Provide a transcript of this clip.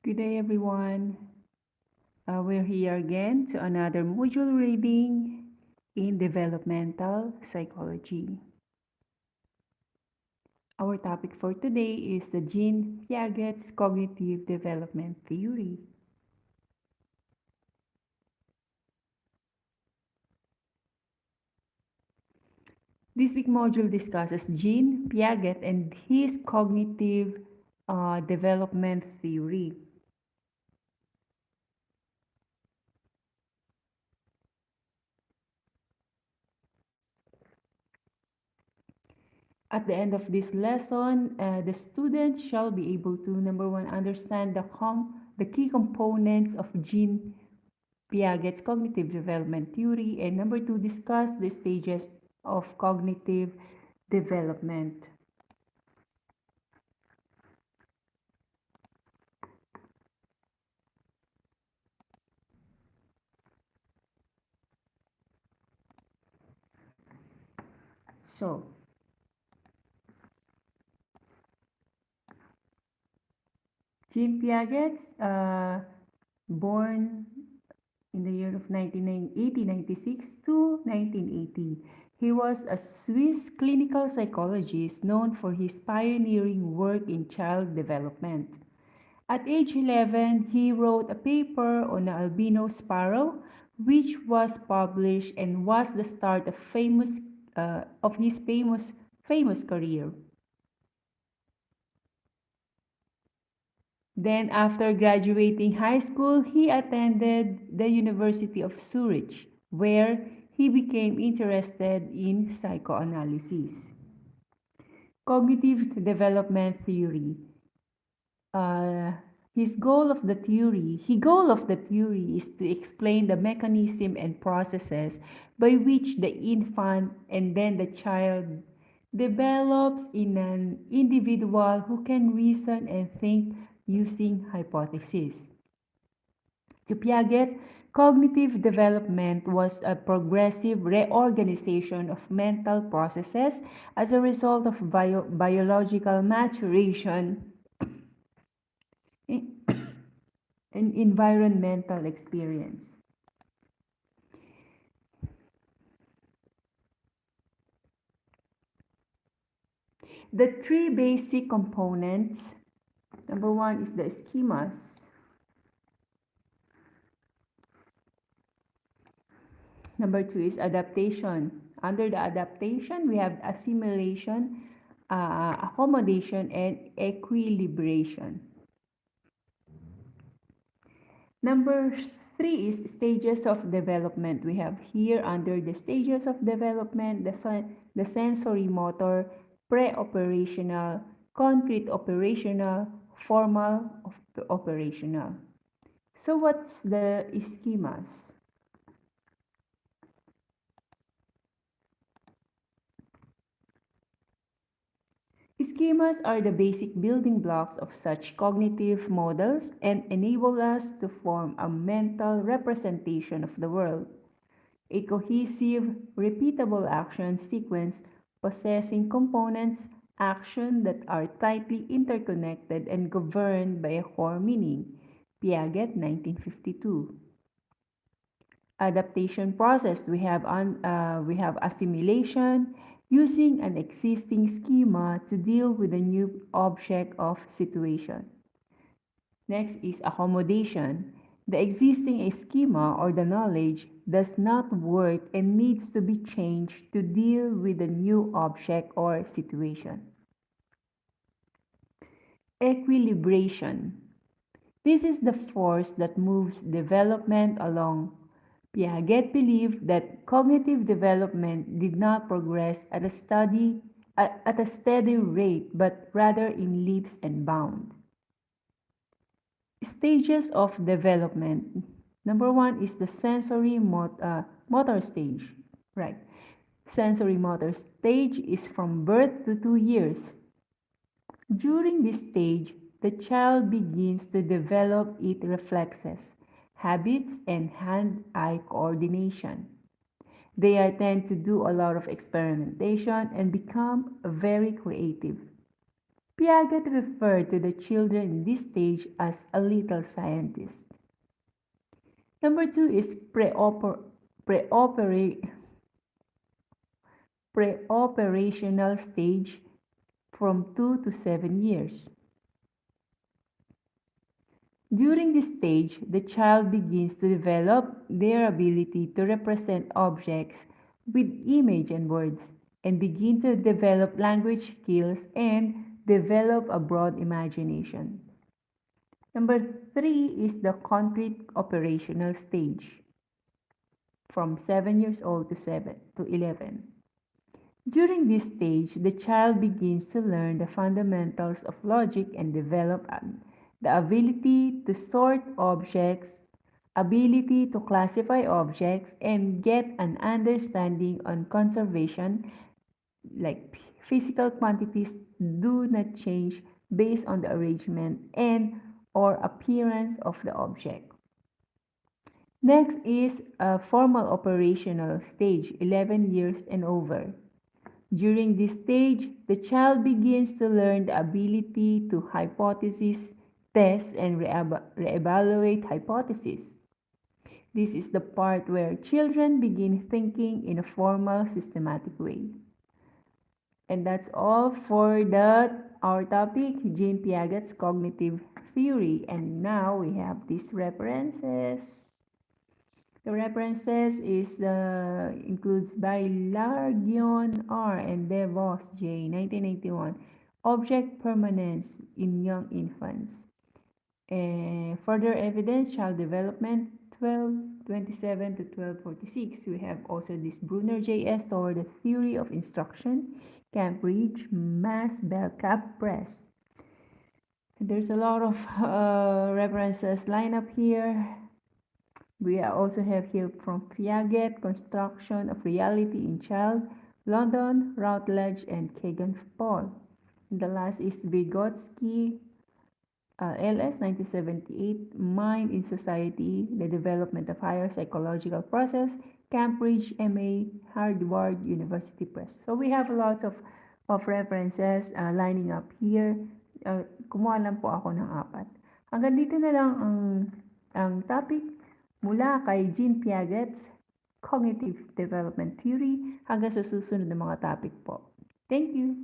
Good day, everyone. We're here again to another module reading in developmental psychology. Our topic for today is the Jean Piaget's cognitive development theory. This week module discusses Jean Piaget and his cognitive development theory. At the end of this lesson, the student shall be able to, number one, understand the key components of Jean Piaget's cognitive development theory, and number two, discuss the stages of cognitive development. So, Jean Piaget, born in the year of 1896 to 1980. He was a Swiss clinical psychologist known for his pioneering work in child development. At age 11, he wrote a paper on the albino sparrow, which was published and was the start of his famous career. Then, after graduating high school, he attended the University of Zurich, where he became interested in psychoanalysis. Cognitive development theory. His goal of the theory is to explain the mechanism and processes by which the infant and then the child develops in an individual who can reason and think using hypotheses. To Piaget, cognitive development was a progressive reorganization of mental processes as a result of biological maturation and environmental experience. The three basic components, number one is the schemas. Number two is adaptation. Under the adaptation, we have assimilation, accommodation, and equilibration. Number three is stages of development. We have here under the stages of development, the sensory motor, pre-operational, concrete operational, formal operational. So what's the schemas? Schemas are the basic building blocks of such cognitive models and enable us to form a mental representation of the world. A cohesive, repeatable action sequence possessing components action that are tightly interconnected and governed by a core meaning. Piaget, 1952. Adaptation process, we have assimilation, using an existing schema to deal with a new object of situation. Next is accommodation. The existing schema or the knowledge does not work and needs to be changed to deal with a new object or situation. Equilibration. This is the force that moves development along. Piaget believed that cognitive development did not progress at a steady rate, but rather in leaps and bounds. Stages of development. Number one is the sensory motor stage. Right. Sensory motor stage is from birth to 2 years. During this stage, the child begins to develop its reflexes, habits, and hand-eye coordination. They tend to do a lot of experimentation and become very creative. Piaget referred to the children in this stage as a little scientist. Number two is pre-operational stage from 2 to 7 years. During this stage, the child begins to develop their ability to represent objects with image and words and begin to develop language skills and develop a broad imagination. Number three is the concrete operational stage from 7 years old to 7 to 11. During this stage, the child begins to learn the fundamentals of logic and develop the ability to sort objects, ability to classify objects, and get an understanding on conservation, like physical quantities do not change based on the arrangement and or appearance of the object. Next is a formal operational stage, 11 years and over. During this stage, the child begins to learn the ability to hypothesis, test, and reevaluate hypotheses. This is the part where children begin thinking in a formal, systematic way. And that's all for our topic, Jean Piaget's cognitive theory. And now we have these references. The references includes by Largion R. and DeVos J. 1981. Object permanence in young infants. Further evidence, child development 1227 to 1246. We have also this Brunner J.S. toward the theory of instruction, Cambridge, Mass Bell Cap Press. There's a lot of references lined up here. We also have here from Piaget, Construction of Reality in Child, London, Routledge, and Kagan Paul. And the last is Vygotsky, LS 1978, Mind in Society, The Development of Higher Psychological Process, Cambridge, MA, Harvard University Press. So we have lots of references lining up here. Kumuha lang po ako ng 4. Hanggang dito na lang ang topic mula kay Jean Piaget's Cognitive Development Theory hanggang sa susunod na mga topic po. Thank you!